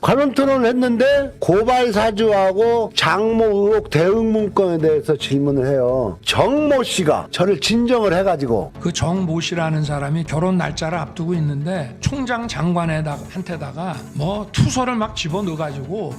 관원 토론을 했는데 고발 사주하고 장모 의혹 대응 문건에 대해서 질문을 해요. 정모 씨가 저를 진정을 해가지고 그 정모 씨라는 사람이 결혼 날짜를 앞두고 있는데 총장 장관한테다가 뭐 투서를 막 집어넣어가지고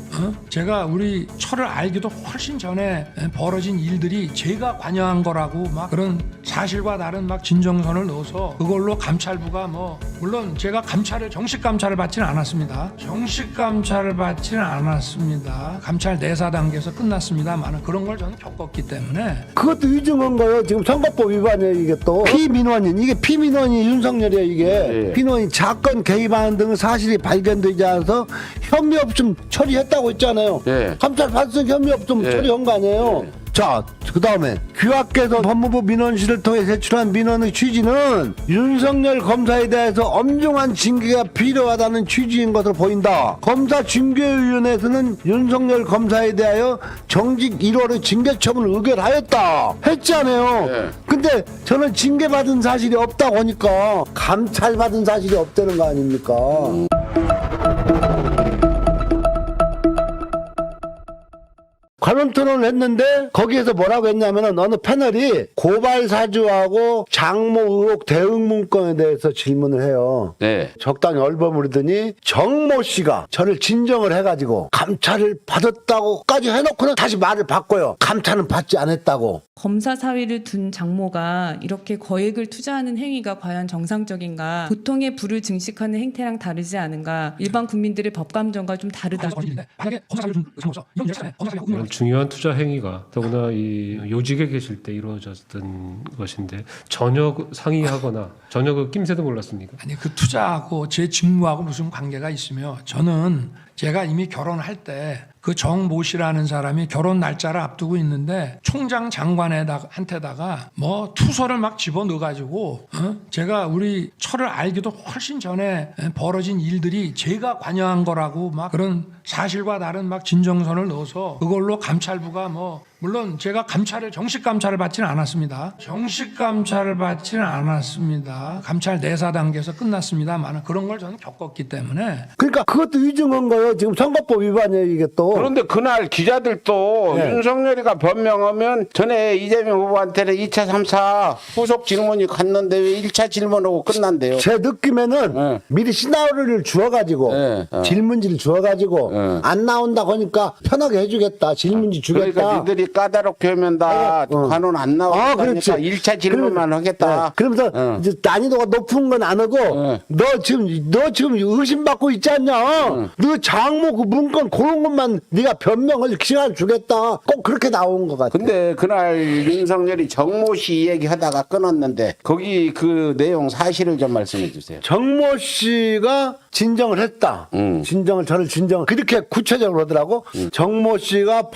제가 우리 철을 알기도 훨씬 전에 벌어진 일들이 제가 관여한 거라고 막 그런 사실과 다른 막 진정선을 넣어서 그걸로 감찰부가 뭐 물론 제가 정식 감찰을 받지는 않았습니다. 정식 감찰을 받지는 않았습니다. 감찰 내사 단계에서 끝났습니다만 그런 걸 저는 겪었기 때문에 그것도 위증한 거예요. 지금 선거법 위반이에요. 이게 또 피민원인 이게 피민원이 윤석열이에요. 이게 예. 피민원이 사건 개입하는 등 사실이 발견되지 않아서 혐의 없음 처리했다고 했잖아요. 예. 감찰 받은 혐의 없음 예. 처리한 거 아니에요. 예. 자, 그 다음에 규약께서 법무부 민원실을 통해 제출한 민원의 취지는 윤석열 검사에 대해서 엄중한 징계가 필요하다는 취지인 것으로 보인다. 검사징계위원회에서는 윤석열 검사에 대하여 정직 1월의 징계 처분을 의결하였다 했잖아요. 네. 근데 저는 징계받은 사실이 없다고 하니까 감찰받은 사실이 없다는 거 아닙니까? 관원 토론을 했는데 거기에서 뭐라고 했냐면은 어느 패널이 고발 사주하고 장모 의혹 대응 문건에 대해서 질문을 해요. 네. 적당히 얼버무리더니 정모 씨가 저를 진정을 해가지고 감찰을 받았다고까지 해놓고는 다시 말을 바꿔요. 감찰은 받지 않았다고. 검사 사위를 둔 장모가 이렇게 거액을 투자하는 행위가 과연 정상적인가? 보통의 부를 증식하는 행태랑 다르지 않은가? 일반 국민들의 법감정과 좀 다르다. 만약에 검사를 준 장모서 이건 이렇잖아요. 검사가 이런 중요한 투자 행위가 더구나 이 요직에 계실 때 이루어졌던 것인데 전혀 상의하거나 전혀 그 낌새도 몰랐습니까? 아니 그 투자하고 제 직무하고 무슨 관계가 있으며 저는 제가 이미 결혼할 때 그 정모 씨라는 사람이 결혼 날짜를 앞두고 있는데 총장 장관한테다가 뭐 투서를 막 집어넣어가지고 제가 우리 철을 알기도 훨씬 전에 벌어진 일들이 제가 관여한 거라고 막 그런 사실과 다른 막 진정선을 넣어서 그걸로 감찰부가 뭐 물론 제가 정식 감찰을 받지는 않았습니다. 정식 감찰을 받지는 않았습니다. 감찰 내사 단계에서 끝났습니다만 그런 걸 저는 겪었기 때문에 그러니까 그것도 위증한 거예요. 지금 선거법 위반이에요. 이게 또. 그런데 그날 기자들도 네. 윤석열이가 변명하면 전에 이재명 후보한테는 2차, 3차 후속 질문이 갔는데 왜 1차 질문하고 끝난대요. 제 느낌에는 네. 미리 시나리오를 주어가지고 네. 질문지를 주어가지고 네. 안 나온다고 하니까 편하게 해주겠다. 질문지 주겠다. 그러니까 니들이 까다롭게 하면 다 관원 안 나오니까 그렇지. 1차 질문만 하겠다. 네. 그러면서 이제 난이도가 높은 건 안 하고 너 지금 의심받고 있지 않냐? 너 장모 그 문건 그런 것만 네가 변명을 시간 주겠다. 꼭 그렇게 나온 것 같아. 근데 그날 윤석열이 정모 씨 얘기하다가 끊었는데 거기 그 내용 사실을 좀 말씀해 주세요. 정모 씨가 진정을 했다. 저를 진정 그렇게 구체적으로 하더라고. 정모 씨가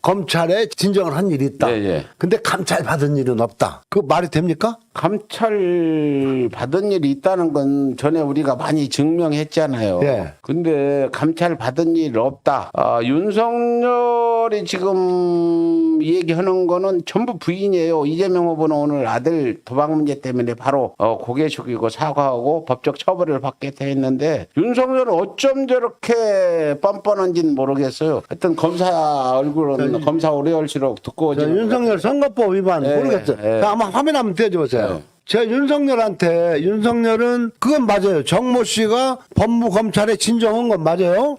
검찰에 진정을 한 일이 있다. 예, 예. 근데 감찰 받은 일은 없다. 그 말이 됩니까? 감찰 받은 일이 있다는 건 전에 우리가 많이 증명했잖아요. 예. 근데 감찰 받은 일 없다. 윤석열이 지금 얘기하는 거는 전부 부인이에요. 이재명 후보는 오늘 아들 도박 문제 때문에 바로 고개 숙이고 사과하고 법적 처벌을 받겠다 했는데 윤석열은 어쩜 저렇게 뻔뻔한지는 모르겠어요. 하여튼 검사 얼굴은 검사 오래 할수록 두꺼워지는 윤석열 선거법 위반 예, 모르겠어요. 예. 아마 화면 한번 띄워줘보세요. 예. 제가 윤석열은 그건 맞아요. 정모 씨가 법무검찰에 진정한 건 맞아요.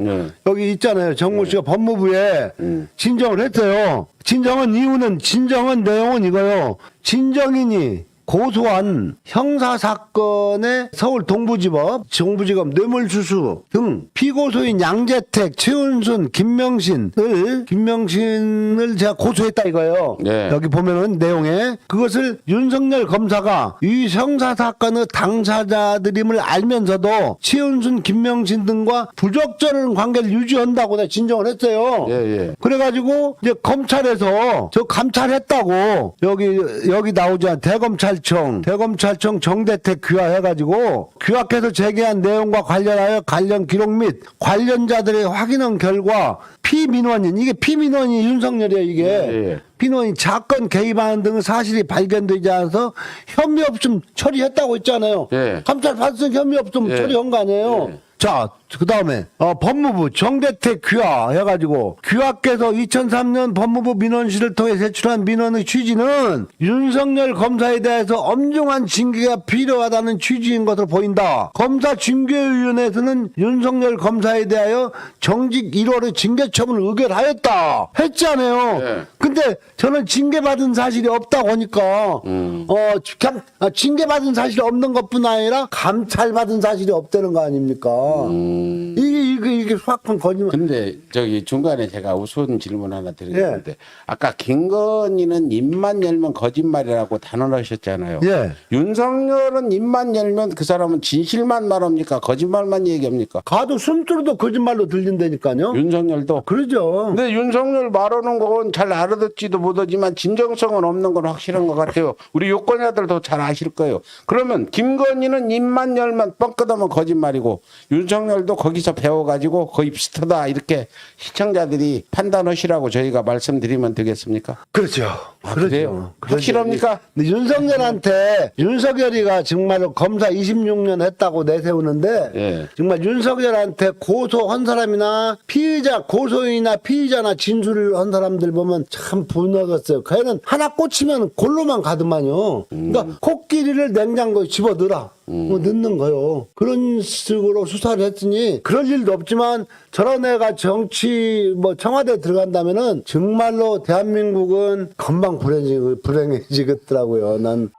여기 있잖아요. 정모 씨가 법무부에 진정을 했어요. 진정한 내용은 이거요. 진정인이 고소한 형사사건의 서울 동부지법, 정부지검 뇌물수수 등 피고소인 양재택, 최은순, 김명신을 제가 고소했다 이거예요. 네. 여기 보면은 내용에 그것을 윤석열 검사가 이 형사사건의 당사자들임을 알면서도 최은순, 김명신 등과 부적절한 관계를 유지한다고 내가 진정을 했어요. 예. 그래가지고 이제 검찰에서 저 감찰했다고 여기 나오지 않은 대검찰청 정대택 규약해가지고 규약해서 제기한 내용과 관련하여 관련 기록 및 관련자들의 확인한 결과 피민원인 이게 피민원이 윤석열이에요. 이게 예. 피민원이 사건 개입하는 등 사실이 발견되지 않아서 혐의 없음 처리했다고 했잖아요. 예. 감찰 받은 혐의 없음 예. 처리한 거 아니에요. 예. 자, 그다음에 법무부 정대택 귀하 해가지고 귀하께서 2003년 법무부 민원실을 통해 제출한 민원의 취지는 윤석열 검사에 대해서 엄중한 징계가 필요하다는 취지인 것으로 보인다. 검사징계위원회에서는 윤석열 검사에 대하여 정직 1월의 징계 처분을 의결하였다 했잖아요. 네. 근데 저는 징계받은 사실이 없다고 하니까 징계받은 사실이 없는 것뿐 아니라 감찰받은 사실이 없다는 거 아닙니까? 이게 확한 거짓말. 근데 저기 중간에 제가 우스운 질문 하나 드리는데 아까 김건희는 입만 열면 거짓말이라고 단언하셨잖아요. 예. 윤석열은 입만 열면 그 사람은 진실만 말합니까? 거짓말만 얘기합니까? 가도 숨소리도 거짓말로 들린다니까요. 윤석열도. 그러죠. 근데 윤석열 말하는 건 잘 알아듣지도 못하지만 진정성은 없는 건 확실한 것 같아요. 우리 유권자들도 잘 아실 거예요. 그러면 김건희는 입만 열면 뻥끗하면 거짓말이고 윤석열도 거기서 배워가지고 거의 비슷하다 이렇게 시청자들이 판단하시라고 저희가 말씀드리면 되겠습니까? 그렇죠. 그래요? 확실합니까? 근데 윤석열한테 윤석열이가 정말로 검사 26년 했다고 내세우는데 예. 정말 윤석열한테 고소한 사람이나 피의자 고소인이나 피의자나 진술을 한 사람들 보면 참 분하겠어요. 걔는 하나 꽂히면 골로만 가더만요. 그러니까 코끼리를 냉장고에 집어넣으라. 뭐 넣는 거요. 그런 식으로 수사를 했으니 그럴 일도 없지만 저런 애가 정치 청와대 들어간다면은 정말로 대한민국은 건방 불행해지겠더라고요. 난.